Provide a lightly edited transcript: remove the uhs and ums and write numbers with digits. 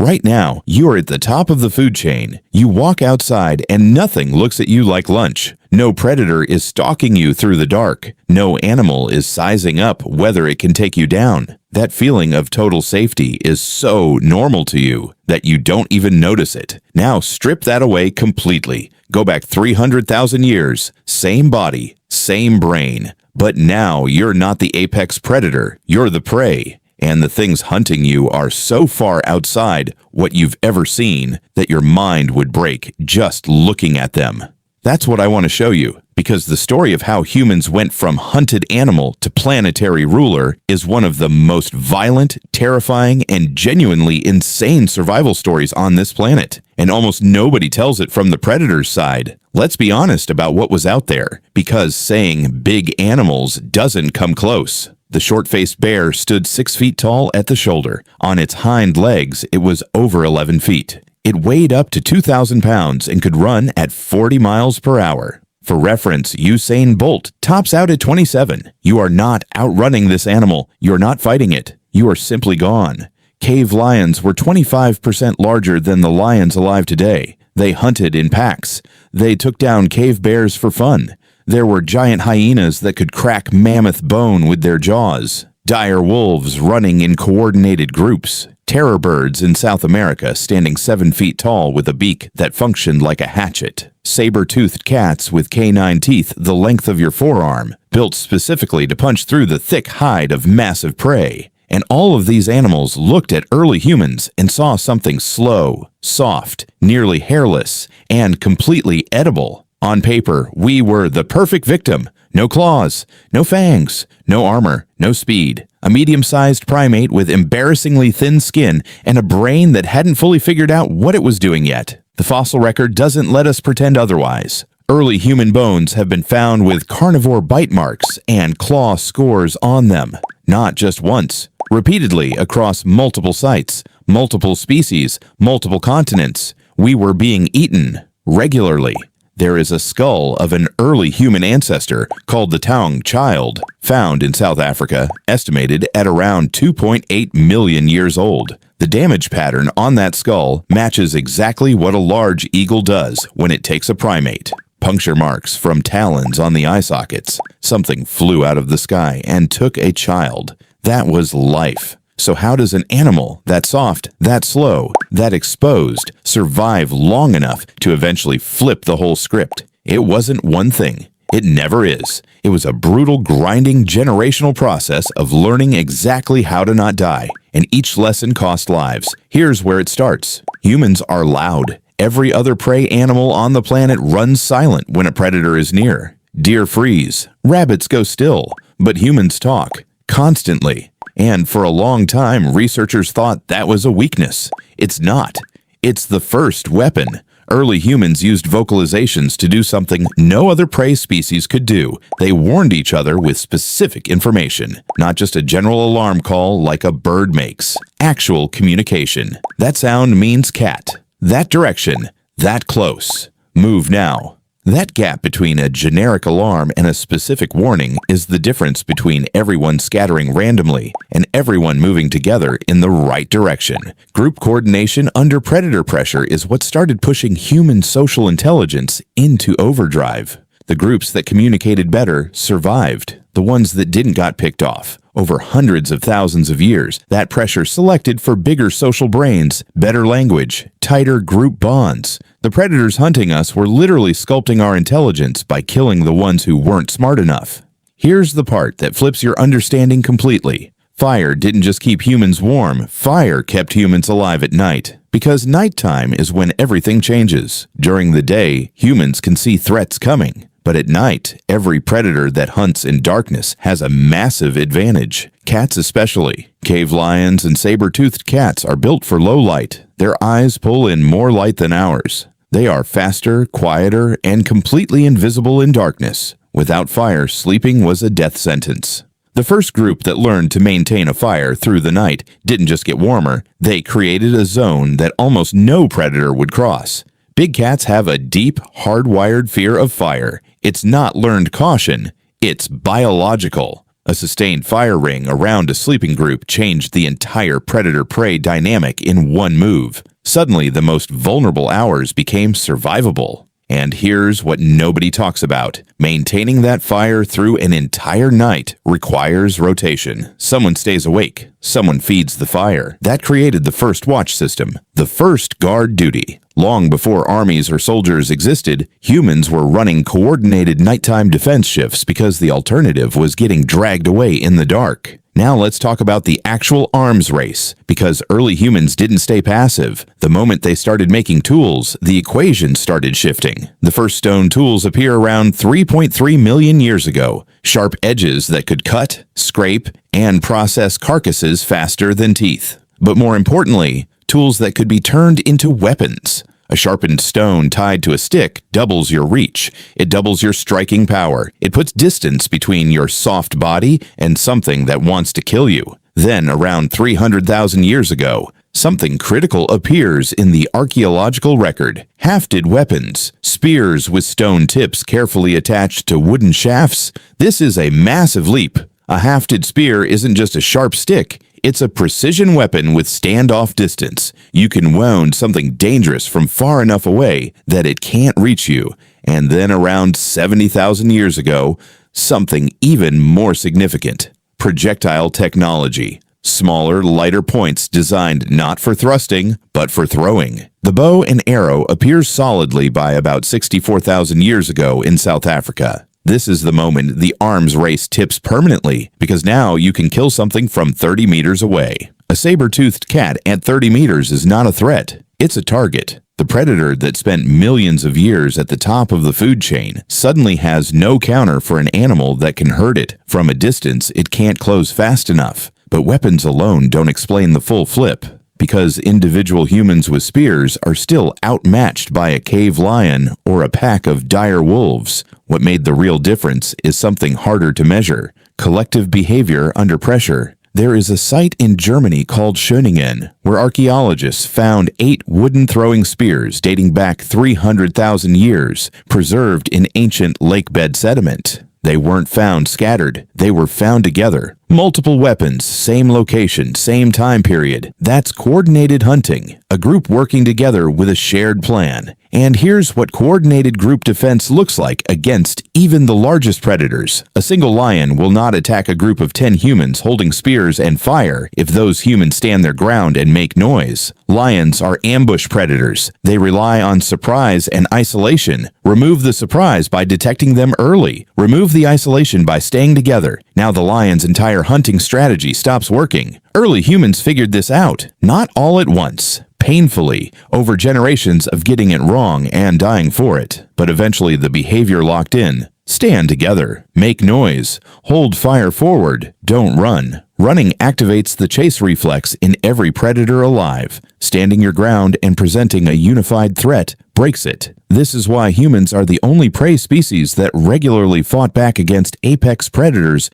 Right now, you are at the top of the food chain. You walk outside and nothing looks at you like lunch. No predator is stalking you through the dark. No animal is sizing up whether it can take you down. That feeling of total safety is so normal to you that you don't even notice it. Now strip that away completely. Go back 300,000 years, same body, same brain. But now you're not the apex predator, you're the prey. And the things hunting you are so far outside what you've ever seen that your mind would break just looking at them. That's what I want to show you, because the story of how humans went from hunted animal to planetary ruler is one of the most violent, terrifying, and genuinely insane survival stories on this planet. And almost nobody tells it from the predator's side. Let's be honest about what was out there, because saying big animals doesn't come close. The short-faced bear stood 6 feet tall at the shoulder. On its hind legs, it was over 11 feet. It weighed up to 2,000 pounds and could run at 40 miles per hour. For reference, Usain Bolt tops out at 27. You are not outrunning this animal. You're not fighting it. You are simply gone. Cave lions were 25% larger than the lions alive today. They hunted in packs. They took down cave bears for fun. There were giant hyenas that could crack mammoth bone with their jaws. Dire wolves running in coordinated groups. Terror birds in South America standing 7 feet tall with a beak that functioned like a hatchet. Saber-toothed cats with canine teeth the length of your forearm, built specifically to punch through the thick hide of massive prey. And all of these animals looked at early humans and saw something slow, soft, nearly hairless, and completely edible. On paper, we were the perfect victim. No claws, no fangs, no armor, no speed. A medium-sized primate with embarrassingly thin skin and a brain that hadn't fully figured out what it was doing yet. The fossil record doesn't let us pretend otherwise. Early human bones have been found with carnivore bite marks and claw scores on them. Not just once, repeatedly across multiple sites, multiple species, multiple continents. We were being eaten regularly. There is a skull of an early human ancestor called the Taung child, found in South Africa, estimated at around 2.8 million years old. The damage pattern on that skull matches exactly what a large eagle does when it takes a primate. Puncture marks from talons on the eye sockets. Something flew out of the sky and took a child. That was life. So how does an animal that soft, that slow, that exposed survive long enough to eventually flip the whole script? It wasn't one thing. It never is. It was a brutal, grinding, generational process of learning exactly how to not die, and each lesson cost lives. Here's where it starts. Humans are loud. Every other prey animal on the planet runs silent when a predator is near. Deer freeze. Rabbits go still. But humans talk. Constantly. And for a long time, researchers thought that was a weakness. It's not. It's the first weapon. Early humans used vocalizations to do something no other prey species could do. They warned each other with specific information, not just a general alarm call like a bird makes. Actual communication. That sound means cat. That direction. That close. Move now. That gap between a generic alarm and a specific warning is the difference between everyone scattering randomly and everyone moving together in the right direction. Group coordination under predator pressure is what started pushing human social intelligence into overdrive. The groups that communicated better survived. The ones that didn't got picked off. Over hundreds of thousands of years, that pressure selected for bigger social brains, better language, tighter group bonds. The predators hunting us were literally sculpting our intelligence by killing the ones who weren't smart enough. Here's the part that flips your understanding completely. Fire didn't just keep humans warm, fire kept humans alive at night. Because nighttime is when everything changes. During the day, humans can see threats coming. But at night, every predator that hunts in darkness has a massive advantage. Cats especially. Cave lions and saber-toothed cats are built for low light. Their eyes pull in more light than ours. They are faster, quieter, and completely invisible in darkness. Without fire, sleeping was a death sentence. The first group that learned to maintain a fire through the night didn't just get warmer, they created a zone that almost no predator would cross. Big cats have a deep, hardwired fear of fire. It's not learned caution, it's biological. A sustained fire ring around a sleeping group changed the entire predator-prey dynamic in one move. Suddenly, the most vulnerable hours became survivable. And here's what nobody talks about. Maintaining that fire through an entire night requires rotation. Someone stays awake. Someone feeds the fire. That created the first watch system, the first guard duty. Long before armies or soldiers existed, humans were running coordinated nighttime defense shifts because the alternative was getting dragged away in the dark. Now let's talk about the actual arms race, because early humans didn't stay passive. The moment they started making tools, the equation started shifting. The first stone tools appear around 3.3 million years ago, sharp edges that could cut, scrape, and process carcasses faster than teeth. But more importantly, tools that could be turned into weapons. A sharpened stone tied to a stick doubles your reach. It doubles your striking power. It puts distance between your soft body and something that wants to kill you. Then, around 300,000 years ago, something critical appears in the archaeological record. Hafted weapons, spears with stone tips carefully attached to wooden shafts. This is a massive leap. A hafted spear isn't just a sharp stick. It's a precision weapon with standoff distance. You can wound something dangerous from far enough away that it can't reach you. And then around 70,000 years ago, something even more significant. Projectile technology. Smaller, lighter points designed not for thrusting, but for throwing. The bow and arrow appears solidly by about 64,000 years ago in South Africa. This is the moment the arms race tips permanently, because now you can kill something from 30 meters away. A saber-toothed cat at 30 meters is not a threat. It's a target. The predator that spent millions of years at the top of the food chain suddenly has no counter for an animal that can hurt it. From a distance, it can't close fast enough. But weapons alone don't explain the full flip, because individual humans with spears are still outmatched by a cave lion or a pack of dire wolves. What made the real difference is something harder to measure: collective behavior under pressure. There is a site in Germany called Schöningen, where archaeologists found 8 wooden throwing spears dating back 300,000 years, preserved in ancient lakebed sediment. They weren't found scattered, they were found together. Multiple weapons, same location, same time period. That's coordinated hunting, a group working together with a shared plan. And here's what coordinated group defense looks like against even the largest predators. A single lion will not attack a group of 10 humans holding spears and fire if those humans stand their ground and make noise. Lions are ambush predators. They rely on surprise and isolation. Remove the surprise by detecting them early. Remove the isolation by staying together. Now the lion's entire hunting strategy stops working. Early humans figured this out, not all at once. Painfully, over generations of getting it wrong and dying for it. But eventually the behavior locked in. Stand together. Make noise. Hold fire forward. Don't run. Running activates the chase reflex in every predator alive. Standing your ground and presenting a unified threat breaks it. This is why humans are the only prey species that regularly fought back against apex predators